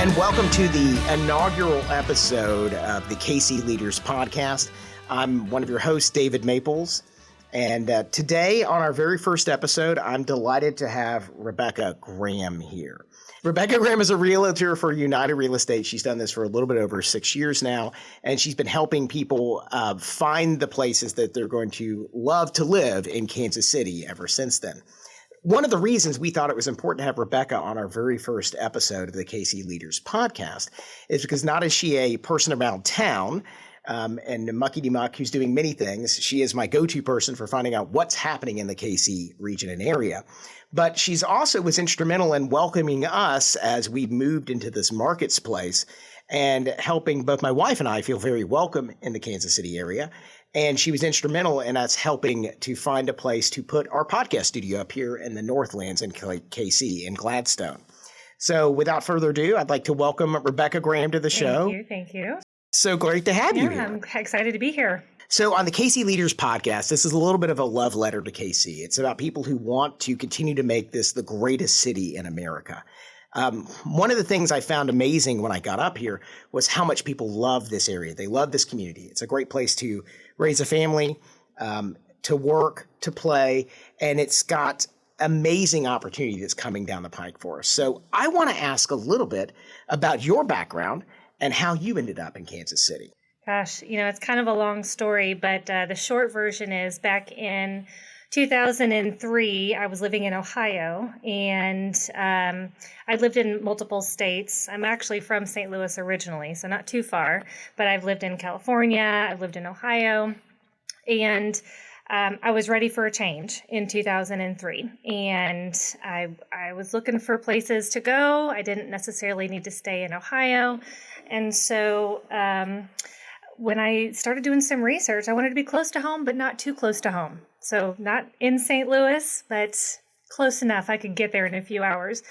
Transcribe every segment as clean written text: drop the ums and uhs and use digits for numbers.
And welcome to the inaugural episode of the KC Leaders Podcast. I'm one of your hosts, David Maples. And today, on our very first episode, I'm delighted to have Rebecca Graham here. Rebecca Graham is a realtor for United Real Estate. She's done this for a little bit over 6 years now, and she's been helping people find the places that they're going to love to live in Kansas City ever since then. One of the reasons we thought it was important to have Rebecca on our very first episode of the KC Leaders Podcast is because not is she a person around town and muckety-muck who's doing many things. She is my go-to person for finding out what's happening in the KC region and area. But she's also was instrumental in welcoming us as we moved into this marketplace and helping both my wife and I feel very welcome in the Kansas City area. And she was instrumental in us helping to find a place to put our podcast studio up here in the Northlands in KC in Gladstone. So without further ado, I'd like to welcome Rebecca Graham to the show. Thank you. So great to have you here. I'm excited to be here. So on the KC Leaders Podcast, this is a little bit of a love letter to KC. It's about people who want to continue to make this the greatest city in America. One of the things I found amazing when I got up here was how much people love this area. They love this community. It's a great place to raise a family, to work, to play, and it's got amazing opportunity that's coming down the pike for us. So I want to ask a little bit about your background and how you ended up in Kansas City. Gosh, it's kind of a long story, but the short version is back in 2003, I was living in Ohio, and I lived in multiple states. I'm actually from St. Louis originally, so not too far, but I've lived in California, I've lived in Ohio, and I was ready for a change in 2003, and I was looking for places to go. I didn't necessarily need to stay in Ohio, and so when I started doing some research, I wanted to be close to home, but not too close to home. So not in St. Louis, but close enough I could get there in a few hours.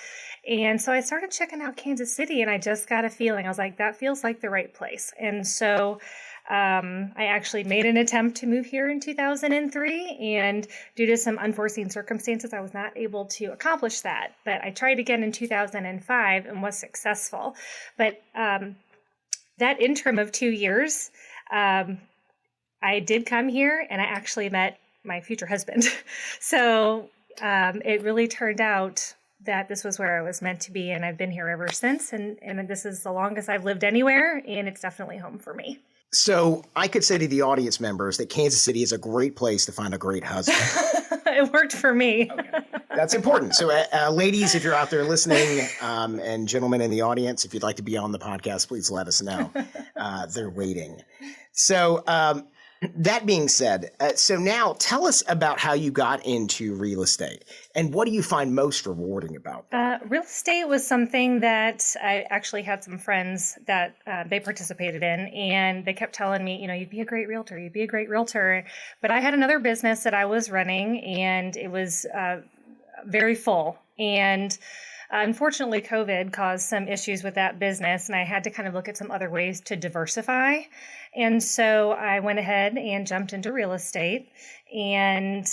And so I started checking out Kansas City, and I just got a feeling. I was like, that feels like the right place. And so I actually made an attempt to move here in 2003, and due to some unforeseen circumstances, I was not able to accomplish that. But I tried again in 2005 and was successful. But that interim of 2 years, I did come here, and I actually met my future husband. So it really turned out that this was where I was meant to be, and I've been here ever since. And this is the longest I've lived anywhere, and it's definitely home for me. So I could say to the audience members that Kansas City is a great place to find a great husband. It worked for me. Okay. That's important. So ladies, if you're out there listening, and gentlemen in the audience, if you'd like to be on the podcast, please let us know. They're waiting. So that being said, so now tell us about how you got into real estate and what do you find most rewarding about that? Real estate was something that I actually had some friends that they participated in, and they kept telling me, you'd be a great realtor, you'd be a great realtor. But I had another business that I was running, and it was very full. And unfortunately, COVID caused some issues with that business, and I had to kind of look at some other ways to diversify. And so I went ahead and jumped into real estate, and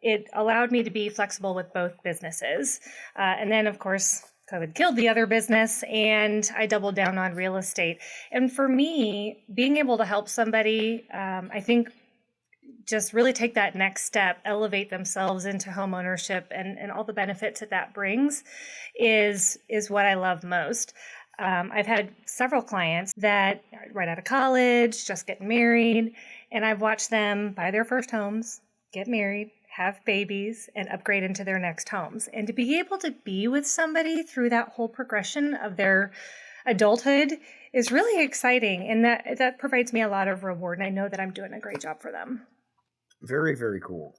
it allowed me to be flexible with both businesses. And then, of course, COVID killed the other business, and I doubled down on real estate. And for me, being able to help somebody, I think, just really take that next step, elevate themselves into home ownership and all the benefits that brings is what I love most. I've had several clients that are right out of college, just getting married, and I've watched them buy their first homes, get married, have babies, and upgrade into their next homes. And to be able to be with somebody through that whole progression of their adulthood is really exciting, and that provides me a lot of reward, and I know that I'm doing a great job for them. Very, very cool.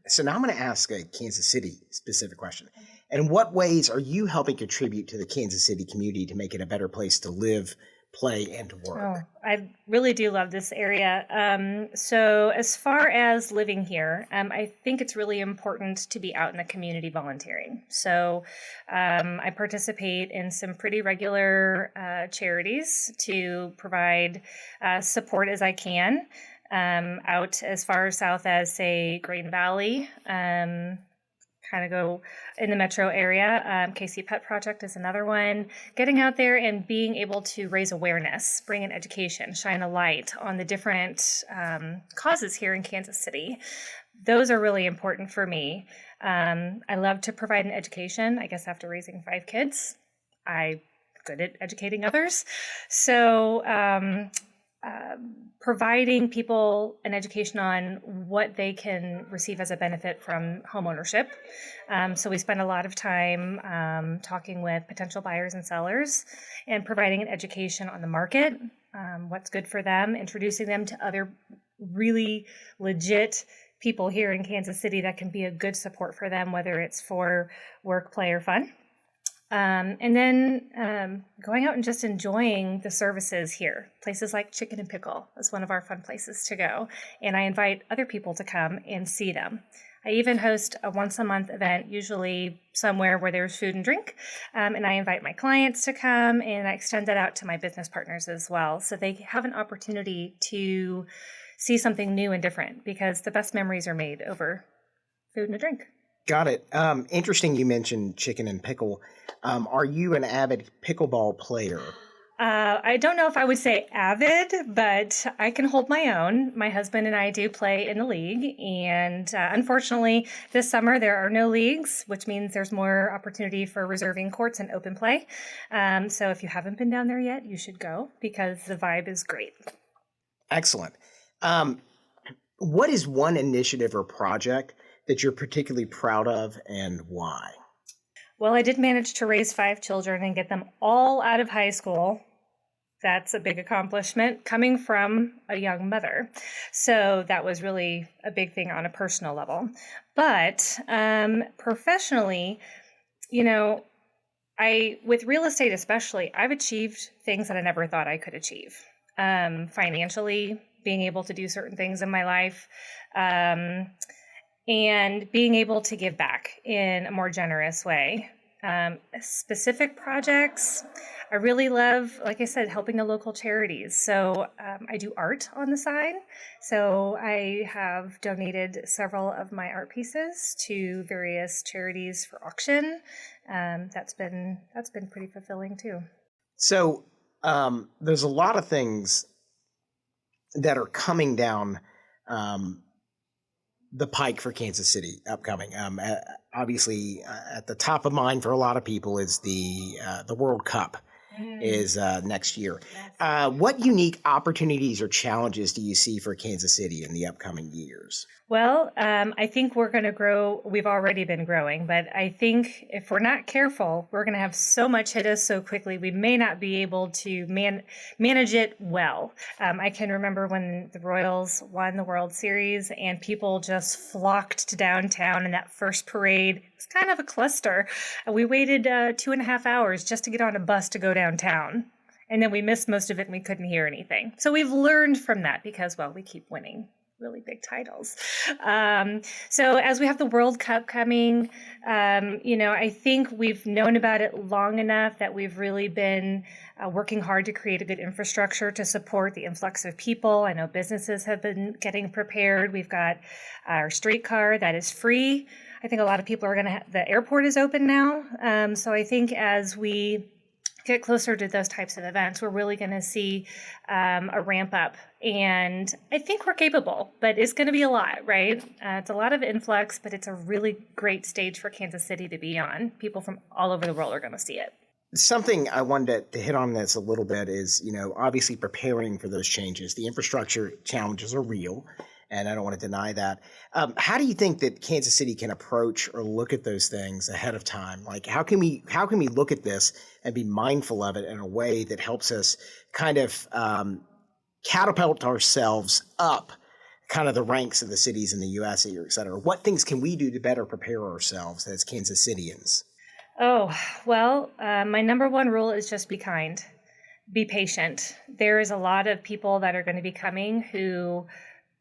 So now I'm going to ask a Kansas City specific question. In what ways are you helping contribute to the Kansas City community to make it a better place to live, play, and to work? Oh, I really do love this area. So as far as living here, I think it's really important to be out in the community volunteering. So I participate in some pretty regular charities to provide support as I can. Out as far south as, say, Green Valley, kind kind of go in the metro area. KC Pet Project is another one. Getting out there and being able to raise awareness, bring in education, shine a light on the different causes here in Kansas City. Those are really important for me. I love to provide an education. I guess after raising 5 kids, I'm good at educating others. So providing people an education on what they can receive as a benefit from home ownership. So we spend a lot of time talking with potential buyers and sellers and providing an education on the market, what's good for them, introducing them to other really legit people here in Kansas City that can be a good support for them, whether it's for work, play, or fun. And then going out and just enjoying the services here. Places like Chicken and Pickle is one of our fun places to go. And I invite other people to come and see them. I even host a once a month event, usually somewhere where there's food and drink. And I invite my clients to come, and I extend that out to my business partners as well. So they have an opportunity to see something new and different, because the best memories are made over food and a drink. Got it. Interesting you mentioned Chicken and Pickle. Are you an avid pickleball player? I don't know if I would say avid, but I can hold my own. My husband and I do play in the league, and unfortunately, this summer there are no leagues, which means there's more opportunity for reserving courts and open play. So if you haven't been down there yet, you should go, because the vibe is great. Excellent. What is one initiative or project that you're particularly proud of, and why? Well, I did manage to raise 5 children and get them all out of high school. That's a big accomplishment coming from a young mother. So that was really a big thing on a personal level. But professionally, with real estate especially, I've achieved things that I never thought I could achieve. Financially, being able to do certain things in my life, and being able to give back in a more generous way. Specific projects, I really love, like I said, helping the local charities. So I do art on the side. So I have donated several of my art pieces to various charities for auction. That's been pretty fulfilling too. So there's a lot of things that are coming down the pike for Kansas City upcoming. Obviously, at the top of mind for a lot of people is the World Cup is next year. Yes. What unique opportunities or challenges do you see for Kansas City in the upcoming years? Well, I think we're going to grow. We've already been growing, but I think if we're not careful, we're going to have so much hit us so quickly, we may not be able to manage it well. I can remember when the Royals won the World Series and people just flocked to downtown in that first parade. It was kind of a cluster. We waited 2.5 hours just to get on a bus to go downtown. And then we missed most of it and we couldn't hear anything. So we've learned from that because, well, we keep winning really big titles. So as we have the World Cup coming, I think we've known about it long enough that we've really been working hard to create a good infrastructure to support the influx of people. I know businesses have been getting prepared. We've got our streetcar that is free. I think a lot of people are going to the airport is open now. So I think as we get closer to those types of events, we're really going to see a ramp up. And I think we're capable, but it's going to be a lot, right? It's a lot of influx, but it's a really great stage for Kansas City to be on. People from all over the world are going to see it. Something I wanted to hit on this a little bit is, obviously preparing for those changes. The infrastructure challenges are real, and I don't want to deny that. How do you think that Kansas City can approach or look at those things ahead of time? Like, how can we look at this and be mindful of it in a way that helps us kind of catapult ourselves up kind of the ranks of the cities in the U.S., et cetera? What things can we do to better prepare ourselves as Kansas Cityans? Oh, well, my number one rule is just be kind, be patient. There is a lot of people that are going to be coming who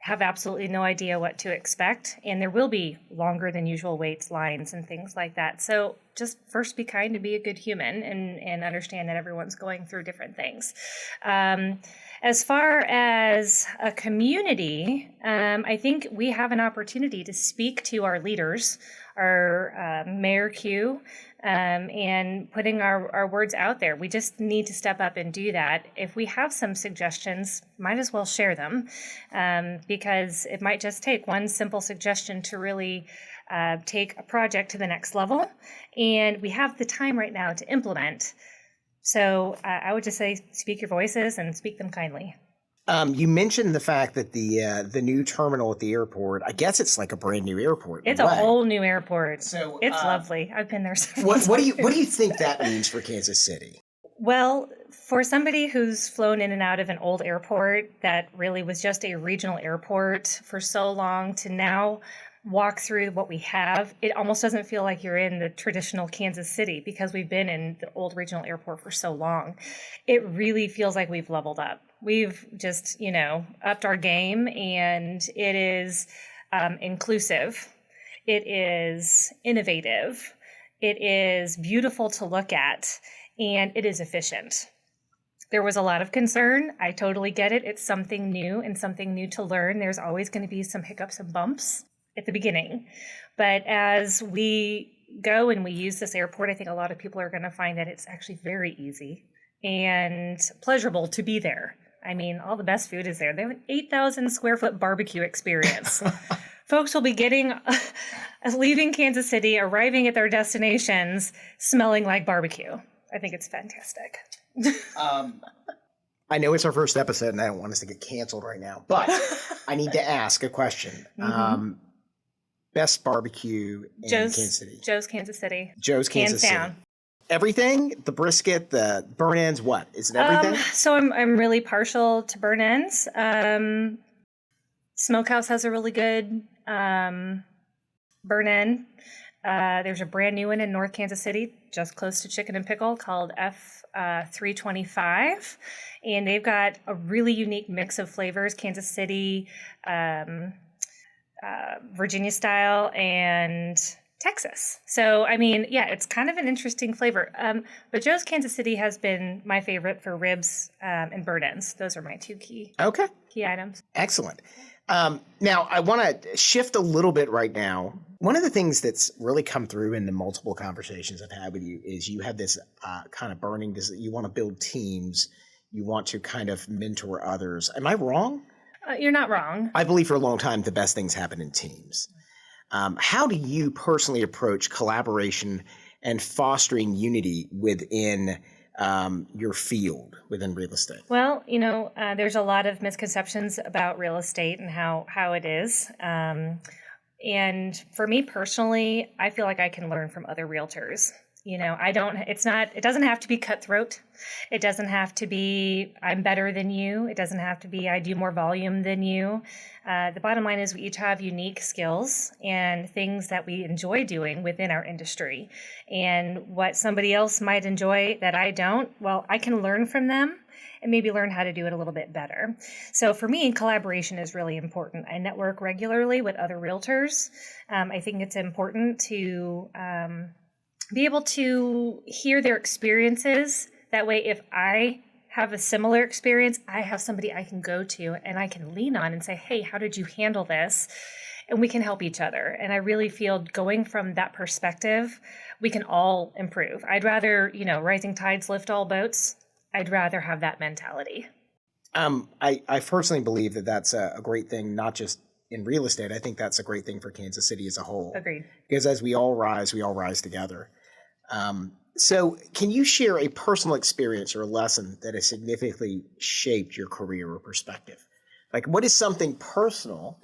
have absolutely no idea what to expect, and there will be longer than usual waits, lines, and things like that. So just first be kind and be a good human and understand that everyone's going through different things. As far as a community, I think we have an opportunity to speak to our leaders Mayor Q, and putting our words out there. We just need to step up and do that. If we have some suggestions, might as well share them, because it might just take one simple suggestion to really take a project to the next level. And we have the time right now to implement. So I would just say speak your voices and speak them kindly. You mentioned the fact that the new terminal at the airport, I guess it's like a brand new airport. It's a whole new airport. So it's lovely. I've been there several times. What do you think that means for Kansas City? Well, for somebody who's flown in and out of an old airport that really was just a regional airport for so long to now walk through what we have, it almost doesn't feel like you're in the traditional Kansas City because we've been in the old regional airport for so long. It really feels like we've leveled up. We've just, upped our game, and it is inclusive. It is innovative. It is beautiful to look at, and it is efficient. There was a lot of concern. I totally get it. It's something new and something new to learn. There's always going to be some hiccups and bumps at the beginning. But as we go and we use this airport, I think a lot of people are going to find that it's actually very easy and pleasurable to be there. I mean, all the best food is there. They have an 8,000 square foot barbecue experience. Folks will be leaving Kansas City, arriving at their destinations, smelling like barbecue. I think it's fantastic. I know it's our first episode and I don't want us to get canceled right now, but I need to ask a question. Mm-hmm. Best barbecue in Kansas City? Joe's Kansas City. Joe's Kansas City. Hands down. Everything? The brisket, the burn ends, what? Is it everything? So I'm really partial to burn ends. Smokehouse has a really good burn end. There's a brand new one in North Kansas City, just close to Chicken and Pickle, called F325. And they've got a really unique mix of flavors, Kansas City, Virginia style, and Texas. So, I mean, yeah, it's kind of an interesting flavor. But Joe's Kansas City has been my favorite for ribs and burn ends. Those are my two key items. Excellent. Now, I want to shift a little bit right now. One of the things that's really come through in the multiple conversations I've had with you is you have this kind of burning, you want to build teams. You want to kind of mentor others. Am I wrong? You're not wrong. I believe for a long time the best things happen in teams. How do you personally approach collaboration and fostering unity within your field, within real estate? Well, there's a lot of misconceptions about real estate and how it is. And for me personally, I feel like I can learn from other realtors. It doesn't have to be cutthroat. It doesn't have to be, I'm better than you. It doesn't have to be, I do more volume than you. The bottom line is we each have unique skills and things that we enjoy doing within our industry. And what somebody else might enjoy that I don't, well, I can learn from them and maybe learn how to do it a little bit better. So for me, collaboration is really important. I network regularly with other realtors. I think it's important to be able to hear their experiences. That way, if I have a similar experience, I have somebody I can go to and I can lean on and say, hey, how did you handle this? And we can help each other. And I really feel going from that perspective, we can all improve. I'd rather, rising tides lift all boats. I'd rather have that mentality. I personally believe that that's a great thing, not just in real estate. I think that's a great thing for Kansas City as a whole. Agreed. Because as we all rise together. So can you share a personal experience or a lesson that has significantly shaped your career or perspective? Like, what is something personal,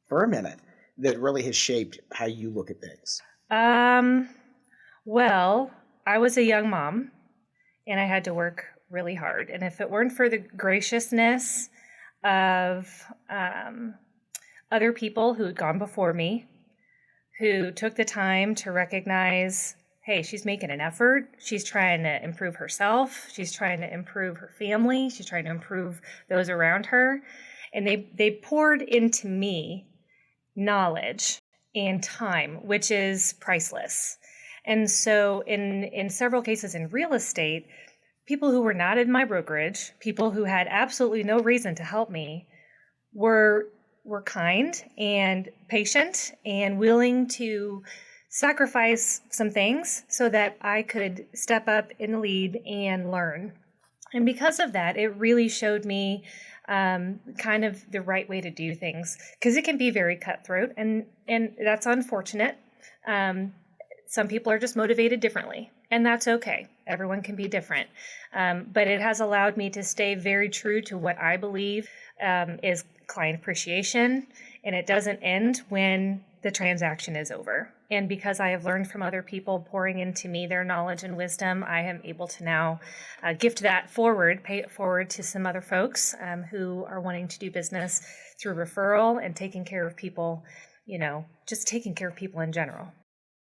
for a minute, that really has shaped how you look at things? Well, I was a young mom and I had to work really hard. And if it weren't for the graciousness of other people who had gone before me, who took the time to recognize, hey, she's making an effort. She's trying to improve herself. She's trying to improve her family. She's trying to improve those around her. And they poured into me knowledge and time, which is priceless. And so in several cases in real estate, people who were not in my brokerage, people who had absolutely no reason to help me, were kind and patient and willing to sacrifice some things so that I could step up in the lead and learn. And because of that, it really showed me kind of the right way to do things, because it can be very cutthroat, and that's unfortunate. Some people are just motivated differently, and that's okay. Everyone can be different. But it has allowed me to stay very true to what I believe is client appreciation, and it doesn't end when the transaction is over. And because I have learned from other people pouring into me their knowledge and wisdom, I am able to now gift that forward, pay it forward to some other folks who are wanting to do business through referral and taking care of people, just taking care of people in general.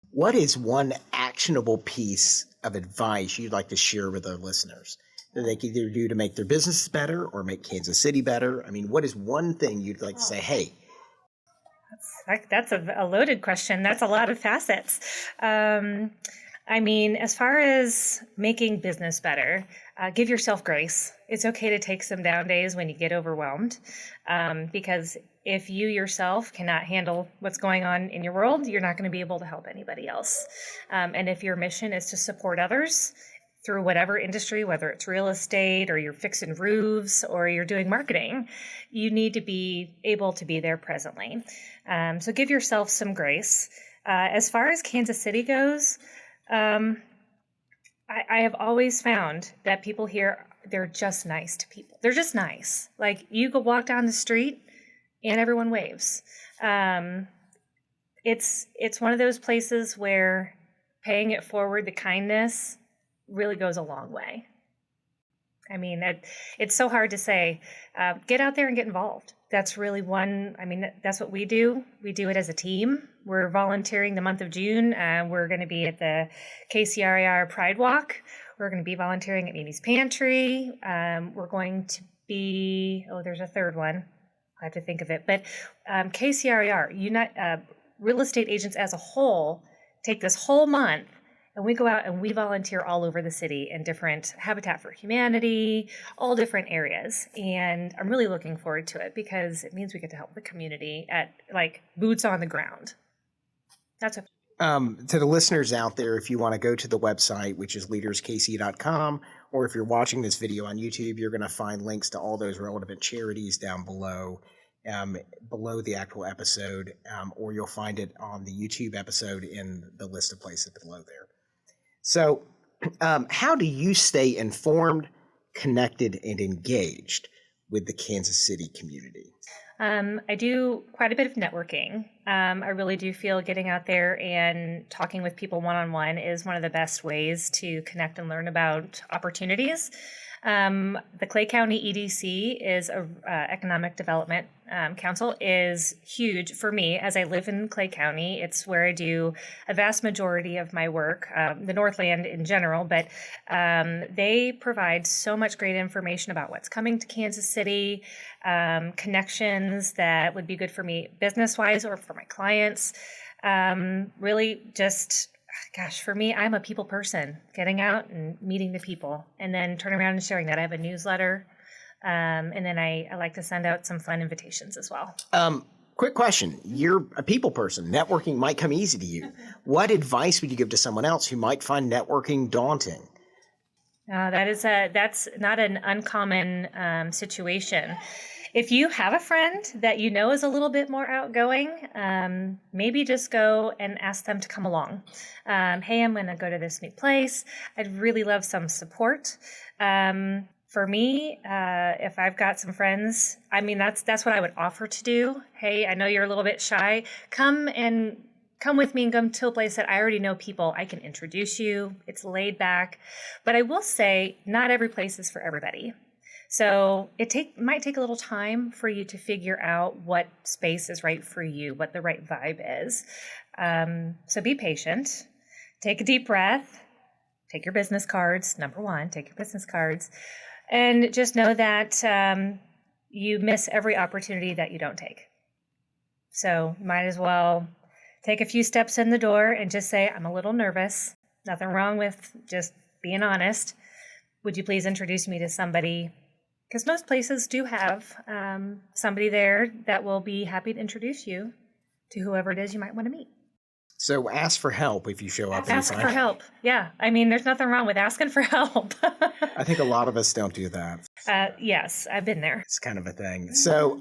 What is one actionable piece of advice you'd like to share with our listeners that they can either do to make their business better or make Kansas City better? I mean, what is one thing you'd like to say, hey? That's a loaded question. That's a lot of facets. As far as making business better, give yourself grace. It's okay to take some down days when you get overwhelmed, because if you yourself cannot handle what's going on in your world, you're not going to be able to help anybody else. And if your mission is to support others through whatever industry, whether it's real estate or you're fixing roofs or you're doing marketing, you need to be able to be there presently. So give yourself some grace. As far as Kansas City goes, I have always found that people here, they're just nice to people. They're just nice. Like, you go walk down the street and everyone waves. It's one of those places where paying it forward, the kindness, really goes a long way. It's so hard to say. Get out there and get involved. That's really that's what we do. We do it as a team. We're volunteering the month of June. We're going to be at the KCRAR Pride Walk. We're going to be volunteering at Mimi's Pantry. We're going to be, there's a third one. I have to think of it. But KCRAR, real estate agents as a whole, take this whole month and we go out and we volunteer all over the city in different Habitat for Humanity, all different areas. And I'm really looking forward to it because it means we get to help the community at boots on the ground. That's a To the listeners out there, if you want to go to the website, which is leaderskc.com, or if you're watching this video on YouTube, you're going to find links to all those relevant charities down below the actual episode, or you'll find it on the YouTube episode in the list of places below there. So how do you stay informed, connected, and engaged with the Kansas City community? I do quite a bit of networking. I really do feel getting out there and talking with people one-on-one is one of the best ways to connect and learn about opportunities. The Clay County EDC is Economic Development Council is huge for me as I live in Clay County. It's where I do a vast majority of my work, the Northland in general, but they provide so much great information about what's coming to Kansas City, connections that would be good for me business-wise or for my clients. Really just... Gosh, for me, I'm a people person, getting out and meeting the people and then turning around and sharing that. I have a newsletter, and then I like to send out some fun invitations as well. Quick question. You're a people person. Networking might come easy to you. What advice would you give to someone else who might find networking daunting? That's not an uncommon situation. If you have a friend that you know is a little bit more outgoing, maybe just go and ask them to come along. Hey, I'm going to go to this new place. I'd really love some support. For me, if I've got some friends, that's what I would offer to do. Hey, I know you're a little bit shy. Come with me and come to a place that I already know people. I can introduce you. It's laid back. But I will say not every place is for everybody. So might take a little time for you to figure out what space is right for you, what the right vibe is. So be patient, take a deep breath, take your business cards. Number one, take your business cards, and just know that you miss every opportunity that you don't take. So might as well take a few steps in the door and just say, I'm a little nervous. Nothing wrong with just being honest. Would you please introduce me to somebody? Because most places do have somebody there that will be happy to introduce you to whoever it is you might want to meet. So ask for help if you show up Ask anytime. for help. Yeah. I mean, there's nothing wrong with asking for help. I think a lot of us don't do that. Yes, I've been there. It's kind of a thing. So,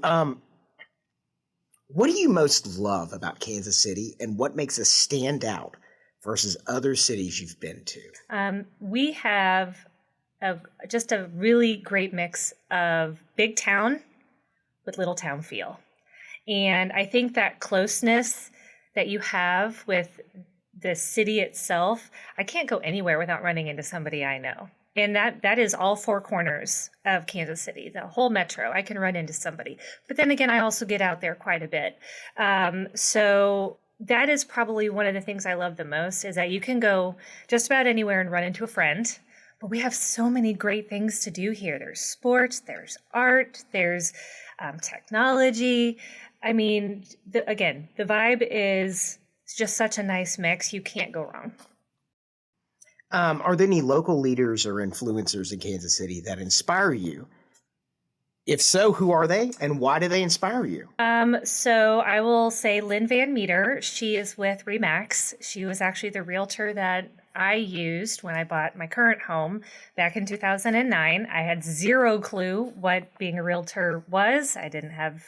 what do you most love about Kansas City, and what makes us stand out versus other cities you've been to? We have just a really great mix of big town with little town feel. And I think that closeness that you have with the city itself, I can't go anywhere without running into somebody I know. And that is all four corners of Kansas City, the whole metro. I can run into somebody. But then again, I also get out there quite a bit. So that is probably one of the things I love the most, is that you can go just about anywhere and run into a friend. But we have so many great things to do here. There's sports, there's art, there's technology. I mean, the vibe is just such a nice mix. You can't go wrong. Are there any local leaders or influencers in Kansas City that inspire you? If so, who are they, and why do they inspire you? So I will say Lynn Van Meter. She is with Remax. She was actually the realtor that I used when I bought my current home back in 2009. I had zero clue what being a realtor was. I didn't have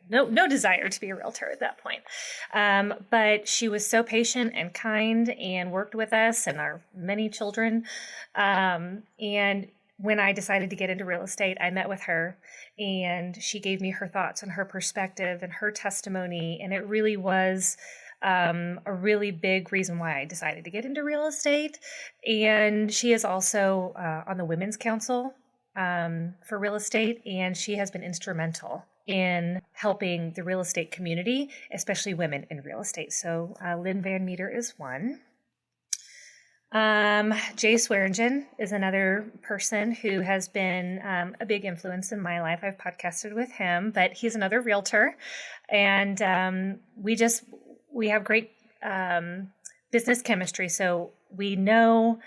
no desire to be a realtor at that point. But she was so patient and kind and worked with us and our many children. And when I decided to get into real estate, I met with her and she gave me her thoughts and her perspective and her testimony. And it really was a really big reason why I decided to get into real estate. And she is also on the Women's Council for real estate, and she has been instrumental in helping the real estate community, especially women in real estate. So Lynn Van Meter is one. Jay Swearingen is another person who has been a big influence in my life. I've podcasted with him, but he's another realtor, and we have great business chemistry. So we know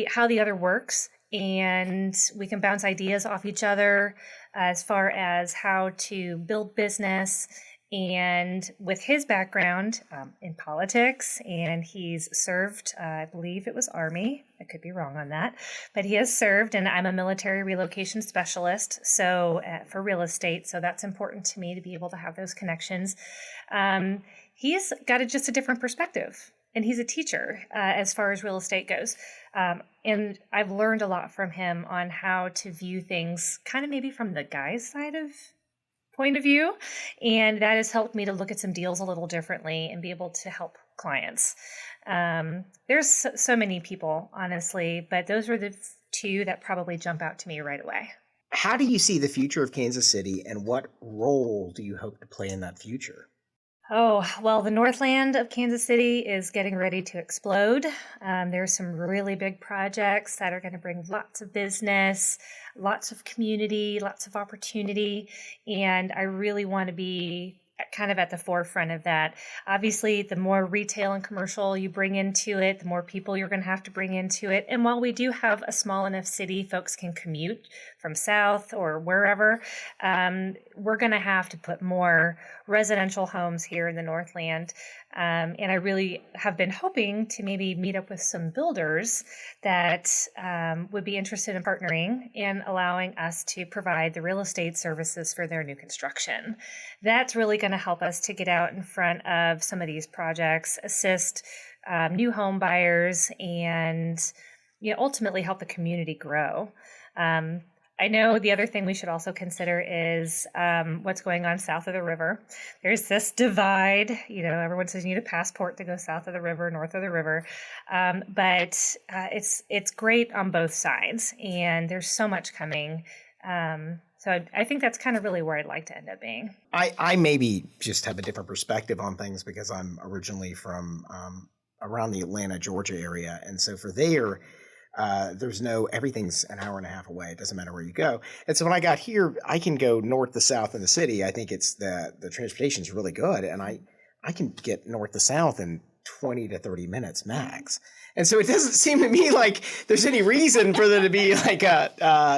how the other works, and we can bounce ideas off each other as far as how to build business. And with his background in politics, and he's served, I believe it was Army. I could be wrong on that, but he has served, and I'm a military relocation specialist, so for real estate. So that's important to me to be able to have those connections. He's got just a different perspective, and he's a teacher as far as real estate goes. And I've learned a lot from him on how to view things kind of maybe from the guy's side of point of view, and that has helped me to look at some deals a little differently and be able to help clients. There's so many people, honestly, but those were the two that probably jump out to me right away. How do you see the future of Kansas City, and what role do you hope to play in that future? Oh, well, the Northland of Kansas City is getting ready to explode. There's some really big projects that are going to bring lots of business, lots of community, lots of opportunity, and I really want to be kind of at the forefront of that. Obviously, the more retail and commercial you bring into it, the more people you're going to have to bring into it. And while we do have a small enough city, folks can commute from south or wherever, we're going to have to put more residential homes here in the Northland. And I really have been hoping to maybe meet up with some builders that would be interested in partnering and allowing us to provide the real estate services for their new construction. That's really going to help us to get out in front of some of these projects, assist new home buyers, and ultimately help the community grow. I know the other thing we should also consider is what's going on south of the river. There's this divide. Everyone says you need a passport to go south of the river, north of the river. But it's great on both sides, and there's so much coming. So I think that's kind of really where I'd like to end up being. I maybe just have a different perspective on things because I'm originally from around the Atlanta, Georgia area. And so for there, everything's an hour and a half away. It doesn't matter where you go. And so when I got here, I can go north to south in the city. I think it's the transportation is really good. And I can get north to south in 20 to 30 minutes max. And so it doesn't seem to me like there's any reason for there to be like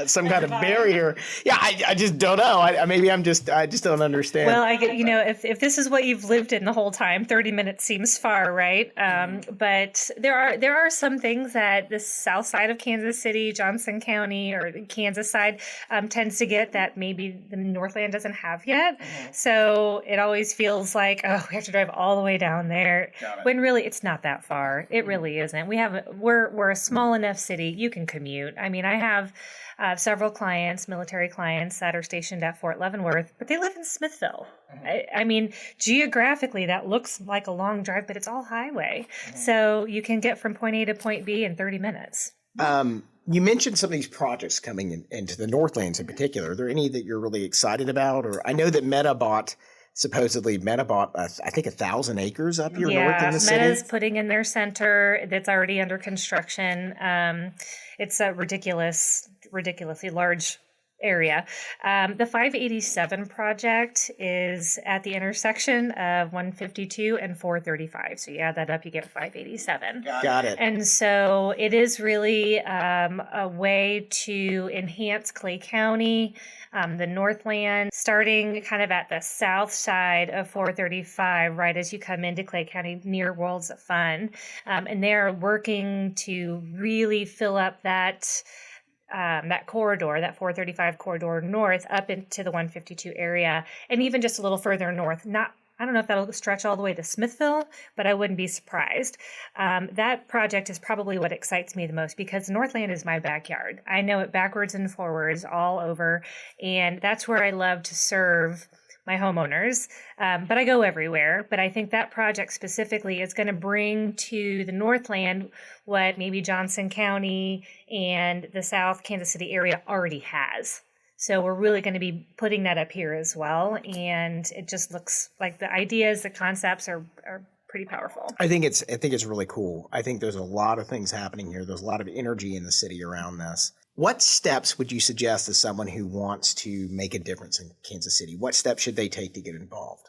some kind of barrier. Yeah, I just don't know. I just don't understand. Well, I get, if this is what you've lived in the whole time, 30 minutes seems far, right? But there are some things that the south side of Kansas City, Johnson County, or the Kansas side tends to get that maybe the Northland doesn't have yet. So it always feels like, oh, we have to drive all the way down there, when really it's not that far. It really isn't. We're a small enough city. You can commute. I mean, I have several clients, military clients that are stationed at Fort Leavenworth, but they live in Smithville. I mean, geographically, that looks like a long drive, but it's all highway. So you can get from point A to point B in 30 minutes. You mentioned some of these projects coming into the Northlands in particular. Are there any that you're really excited about? Or I know that supposedly Meta bought, I think, 1,000 acres up here north in the city. Meta's putting in their center that's already under construction. It's a ridiculously large area. The 587 project is at the intersection of 152 and 435. So you add that up, you get 587. Got it. And so it is really a way to enhance Clay County, the Northland, starting kind of at the south side of 435, right as you come into Clay County near Worlds of Fun. And they're working to really fill up that corridor, that 435 corridor north up into the 152 area, and even just a little further north. I don't know if that'll stretch all the way to Smithville, but I wouldn't be surprised. That project is probably what excites me the most because Northland is my backyard. I know it backwards and forwards all over, and that's where I love to serve my homeowners, but I go everywhere. But I think that project specifically is going to bring to the Northland what maybe Johnson County and the South Kansas City area already has. So we're really going to be putting that up here as well. And it just looks like the ideas, the concepts are pretty powerful. I think it's really cool. I think there's a lot of things happening here. There's a lot of energy in the city around this. What steps would you suggest as someone who wants to make a difference in Kansas City? What steps should they take to get involved?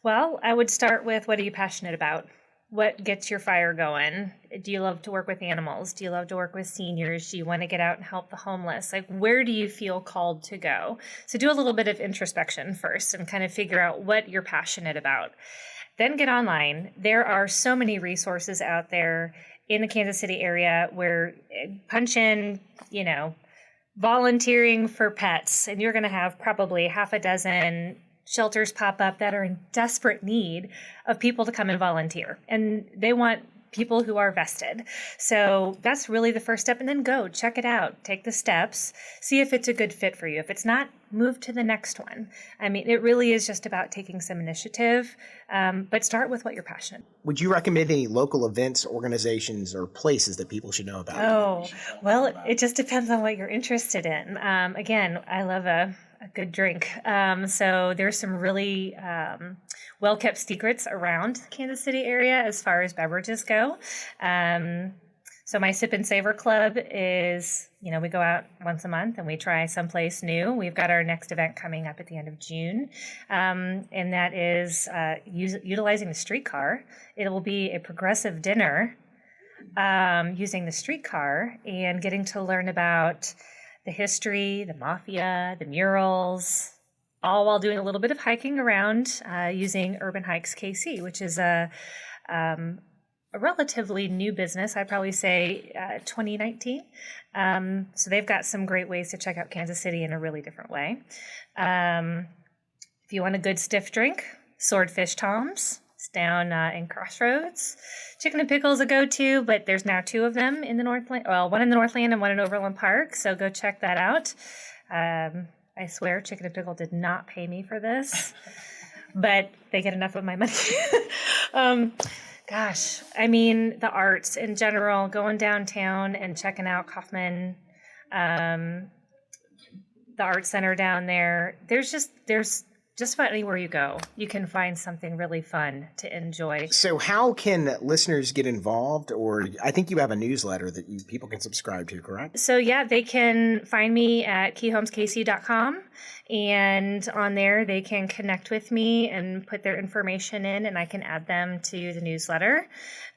Well, I would start with, what are you passionate about? What gets your fire going? Do you love to work with animals? Do you love to work with seniors? Do you want to get out and help the homeless? Like, where do you feel called to go? So do a little bit of introspection first and kind of figure out what you're passionate about. Then get online. There are so many resources out there in the Kansas City area where punch in, volunteering for pets, and you're going to have probably half a dozen shelters pop up that are in desperate need of people to come and volunteer. And they want people who are vested. So that's really the first step. And then go check it out, take the steps, see if it's a good fit for you. If it's not, move to the next one. I mean, it really is just about taking some initiative, but start with what you're passionate about. Would you recommend any local events, organizations, or places that people should know about? Oh, well, it just depends on what you're interested in. Again, I love a good drink. So there's some really well-kept secrets around the Kansas City area as far as beverages go. So my Sip and Savor Club is, we go out once a month and we try someplace new. We've got our next event coming up at the end of June, and that is utilizing the streetcar. It will be a progressive dinner using the streetcar and getting to learn about the history, the mafia, the murals, all while doing a little bit of hiking around using Urban Hikes KC, which is a relatively new business. I'd probably say 2019. So they've got some great ways to check out Kansas City in a really different way. If you want a good stiff drink, Swordfish Tom's. It's down in Crossroads. Chicken and Pickle is a go-to, but there's now two of them in the Northland. Well, one in the Northland and one in Overland Park, so go check that out. I swear Chicken and Pickle did not pay me for this, but they get enough of my money. Gosh, I mean, the arts in general, going downtown and checking out Kaufman, the art center down there. There's just about anywhere you go, you can find something really fun to enjoy. So how can listeners get involved? Or I think you have a newsletter that people can subscribe to, correct? So yeah, they can find me at keyhomeskc.com, and on there they can connect with me and put their information in, and I can add them to the newsletter.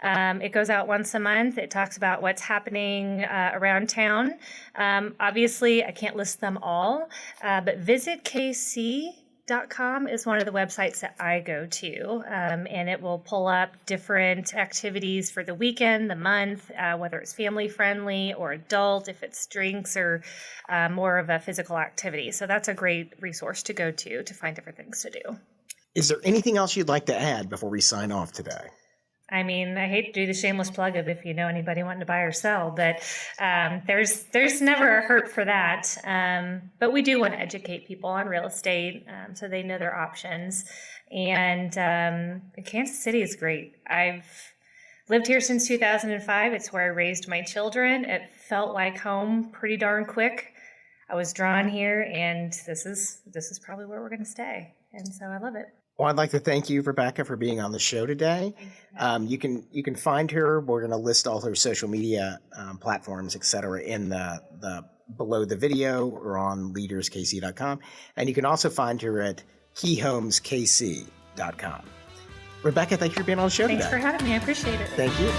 It goes out once a month. It talks about what's happening around town. Obviously, I can't list them all, but Visit KC.com is one of the websites that I go to, and it will pull up different activities for the weekend, the month, whether it's family friendly or adult, if it's drinks or more of a physical activity. So that's a great resource to go to find different things to do. Is there anything else you'd like to add before we sign off today? I mean, I hate to do the shameless plug of if you know anybody wanting to buy or sell, but there's never a hurt for that. But we do want to educate people on real estate so they know their options. And Kansas City is great. I've lived here since 2005. It's where I raised my children. It felt like home pretty darn quick. I was drawn here, and this is probably where we're going to stay. And so I love it. Well, I'd like to thank you, Rebecca, for being on the show today. You can find her. We're going to list all her social media platforms, et cetera, in the below the video or on leaderskc.com. And you can also find her at keyhomeskc.com. Rebecca, thank you for being on the show today. Thanks for having me. I appreciate it. Thank you.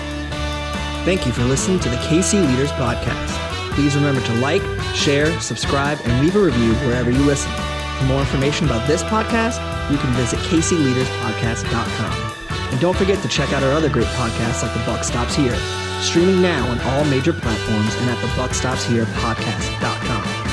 Thank you for listening to the KC Leaders Podcast. Please remember to like, share, subscribe, and leave a review wherever you listen. For more information about this podcast, you can visit kcleaderspodcast.com. And don't forget to check out our other great podcasts like The Buck Stops Here, streaming now on all major platforms and at thebuckstopsherepodcast.com.